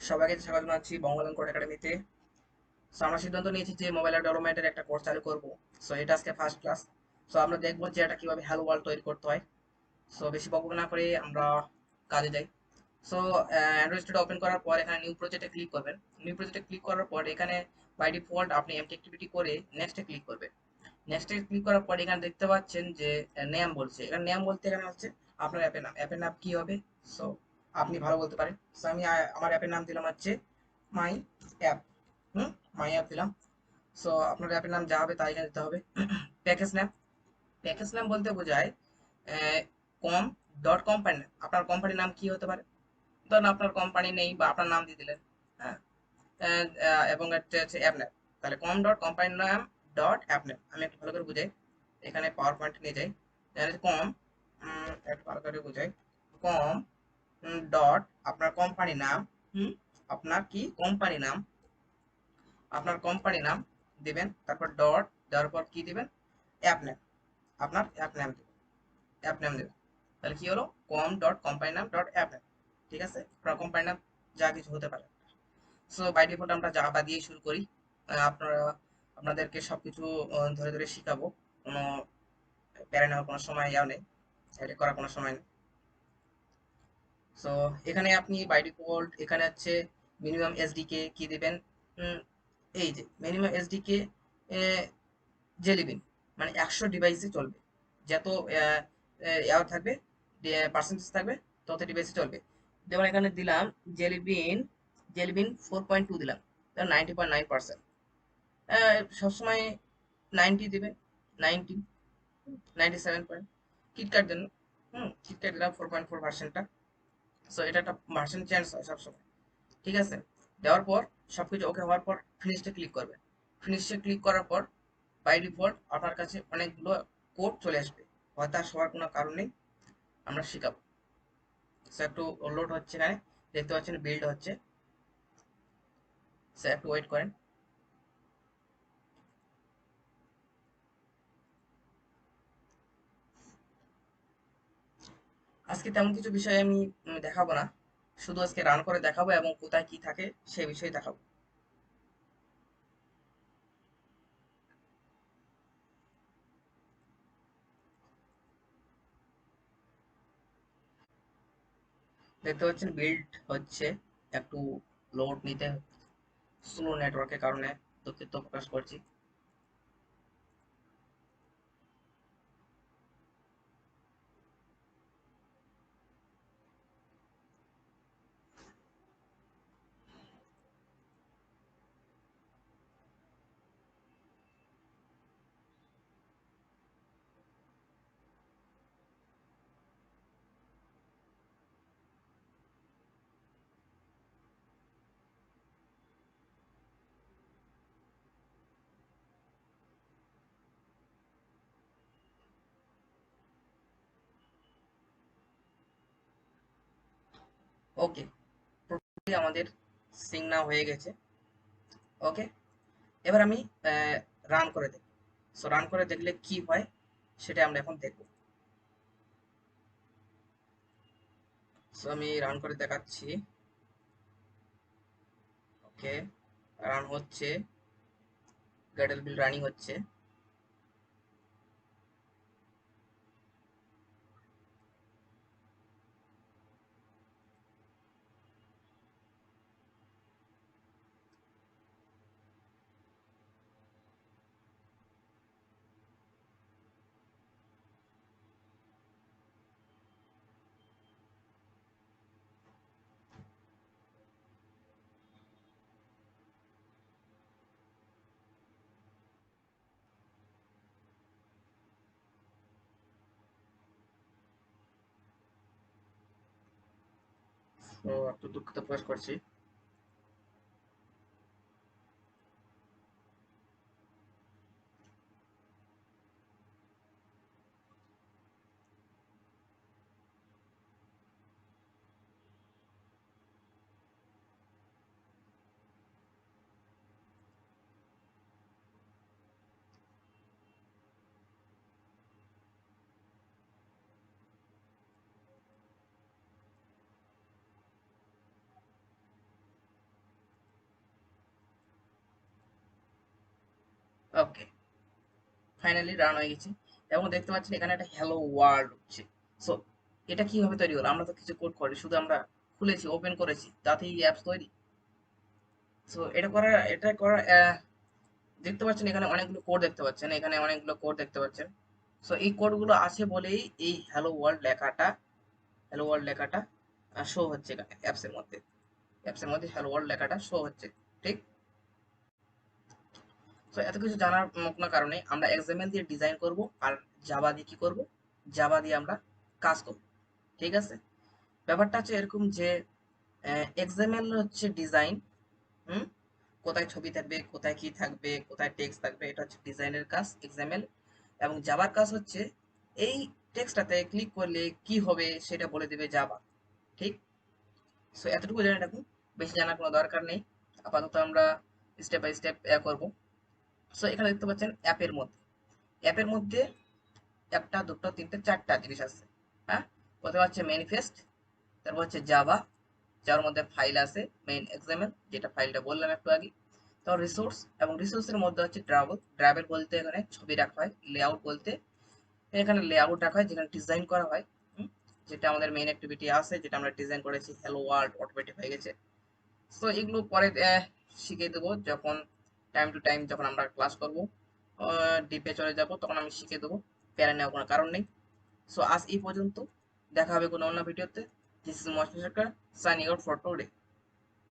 সবাইকে স্বাগত জানাচ্ছি বঙ্গলান কোড একাডেমিতে। সো আমরা সিদ্ধান্ত নিয়েছি যে মোবাইল অ্যাপ ডেভেলপমেন্টের একটা কোর্স চালু করব। সো এটা আজকে ফার্স্ট ক্লাস। সো আমরা দেখবো যে এটা কিভাবে হ্যালো ওয়ার্ল্ড তৈরি করতে হয়। সো বেশি বকবক না করে আমরা কাজে যাই। সো অ্যান্ড্রয়েড স্টুডিও ওপেন করার পর এখানে নিউ প্রজেক্টে ক্লিক করবেন। নিউ প্রজেক্টে ক্লিক করার পর এখানে বাই ডিফল্ট আপনি এমটি অ্যাক্টিভিটি করে নেক্সটে ক্লিক করবেন। নেক্সটে ক্লিক করার পর এখানে দেখতে পাচ্ছেন যে নেম বলছে। এখানে নেম বলতে এখানে হচ্ছে আপনার অ্যাপের নাম। অ্যাপের নাম কি হবে? সো আপনি ভালো বলতে পারেন। সো আমি আমার অ্যাপের নাম দিলাম হচ্ছে মাই অ্যাপ। হুম, মাই অ্যাপ দিলাম। সো আপনার অ্যাপের নাম যা হবে তাই এখানে দিতে হবে। প্যাকেজ নাম, প্যাকেজ নাম বলতে বোঝায় কম ডট কোম্পানি নাম। আপনার কোম্পানির নাম কি হতে পারে? ধরুন আপনার কোম্পানি নেই বা আপনার নাম দিয়ে দিলেন। হ্যাঁ, এবং একটা হচ্ছে অ্যাপ নেম। তাহলে কম ডট কোম্পানি নাম ডট অ্যাপ নেম। আমি একটু ভালো করে বুঝাই, এখানে পাওয়ার পয়েন্ট নিয়ে যাই। তাহলে কম, একটু ভালো করে বুঝাই, কম ডট আপনার কোম্পানি নাম। হুম, আপনার কি কোম্পানি নাম, আপনার কোম্পানি নাম দিবেন, তারপর ডট দেওয়ার পর কি দিবেন? App name. আপনার অ্যাপ নেম দিবেন, অ্যাপ নেম দিবেন। তাহলে কি হলো? কম ডট কোম্পানি নাম ডট অ্যাপ নেম। ঠিক আছে, আপনার কোম্পানি নাম যা কিছু হতে পারে। সো বাই ডিফল্ট আমরা জাভা দিয়ে শুরু করি। আপনারা আপনাদেরকে সবকিছু ধরে ধরে শিখাবো। কোনো প্যারা নেওয়ার কোনো সময় নেই, এটা করার কোনো সময় নেই। সো এখানে আপনি বাই ডিফল্ট এখানে হচ্ছে মিনিমাম এসডিকে কি দিবেন? উম, এই যে মিনিমাম এসডিকে জেলিবিন, মানে 100 ডিভাইসে চলবে। যত ইয়ার থাকবে, পার্সেন্টেজ থাকবে, তত ডিভাইসে চলবে। যেমন এখানে দিলাম জেলিবিন, জেলিবিন 4.2 দিলাম, 90.9%। সবসময় 90 দিবে, 90, 97 কিটকাট দেন। কিটকাট দিলাম 4.4%টা। সো এটা একটা ভার্সন চেঞ্জ হয় সবসময়। ঠিক আছে, দেওয়ার পর সবকিছু ওকে হওয়ার পর ফিনিশে ক্লিক করবেন। ফিনিশে ক্লিক করার পর বাই ডিফল্ট আপনার কাছে অনেকগুলো কোড চলে আসবে। হতাশ হওয়ার কোনো কারণ নেই, আমরা শিখাবো। সো একটু লোড হচ্ছে, এখানে দেখতে পাচ্ছেন বিল্ড হচ্ছে। সো একটু ওয়েট করেন। আজকে তেমন কিছু বিষয় আমি দেখাবো না, শুধু আজকে রান করে দেখাবো এবং কোথায় কি থাকে সে বিষয়ে দেখাবো। দেখতে পাচ্ছেন বিল্ড হচ্ছে, একটু লোড নিতে, স্লো নেটওয়ার্কের কারণে দুঃখিত প্রকাশ করছি। ওকে, আমাদের সিং নাও হয়ে গেছে। ওকে, এবার আমি রান করে দেখব। সো রান করে দেখলে কি হয় সেটা আমরা এখন দেখব। সো আমি রান করে দেখাচ্ছি। ওকে, রান হচ্ছে, গ্যাডেল বিল রানিং হচ্ছে। তো একটু দুঃখিত প্রকাশ করছি। ওকে, ফাইনালি রান হয়ে গেছে এবং দেখতে পাচ্ছেন এখানে একটা হ্যালো ওয়ার্ল্ড হচ্ছে। সো এটা কিভাবে তৈরি হলো? আমরা তো কিছু কোড করি, শুধু আমরা খুলেছি, ওপেন করেছি, তাতেই অ্যাপস তৈরি। সো এটা করা দেখতে পাচ্ছেন এখানে অনেকগুলো কোড দেখতে পাচ্ছেন, এখানে অনেকগুলো কোড দেখতে পাচ্ছেন। সো এই কোডগুলো আছে বলেই এই হ্যালো ওয়ার্ল্ড লেখাটা শো হচ্ছে এখানে অ্যাপসের মধ্যে হ্যালো ওয়ার্ল্ড লেখাটা শো হচ্ছে। ঠিক। তো এত কিছু জানার কোনো কারণে আমরা এক্সএমএল দিয়ে ডিজাইন করব, আর জাভা দিয়ে কি করব? জাভা দিয়ে আমরা কাজ করব। ঠিক আছে। ব্যাপারটা হচ্ছে এরকম যে এক্সএমএল হচ্ছে ডিজাইন। হুম। কোথায় ছবি থাকবে, কোথায় কি থাকবে, কোথায় টেক্সট থাকবে, এটা হচ্ছে ডিজাইনের কাজ এক্সএমএল। এবং জাভার কাজ হচ্ছে এই টেক্সটটাতে ক্লিক করলে কি হবে সেটা বলে দেবে জাভা। ঠিক। সো এতটুকু জেনে রাখুন, বেশি জানার কোনো দরকার নেই। আপাতত আমরা স্টেপ বাই স্টেপ করব। সো এখানে দেখতে পাচ্ছেন অ্যাপের মধ্যে একটা, দুটো, তিনটে, চারটা জিনিস আছে। হ্যাঁ। প্রথমে হচ্ছে ম্যানিফেস্ট, তারপর হচ্ছে জাভা, যার মধ্যে ফাইল আছে মেইন এক্সএমএল, যেটা ফাইলটা বললাম একটু আগে। তারপর রিসোর্স, এবং রিসোর্সের মধ্যে হচ্ছে ড্রাবেল বলতে এখানে ছবি রাখা হয়, লেআউট বলতে এখানে লেআউট রাখা হয়, যেখানে ডিজাইন করা হয়। হুম, যেটা আমাদের মেইন অ্যাক্টিভিটি আছে, যেটা আমরা ডিজাইন করেছি হ্যালো ওয়ার্ল্ড অটোমেটিক হয়ে গেছে। তো এগুলো পরে শিখিয়ে দেবো, যখন টাইম টু টাইম যখন আমরা ক্লাস করবো, ডিপে চলে যাব, তখন আমি শিখিয়ে দেবো। প্যারা নেওয়ার কোনো কারণ নেই। সো আজ এই পর্যন্ত, দেখা হবে কোনো অন্য ভিডিওতে। This is most signing out for today.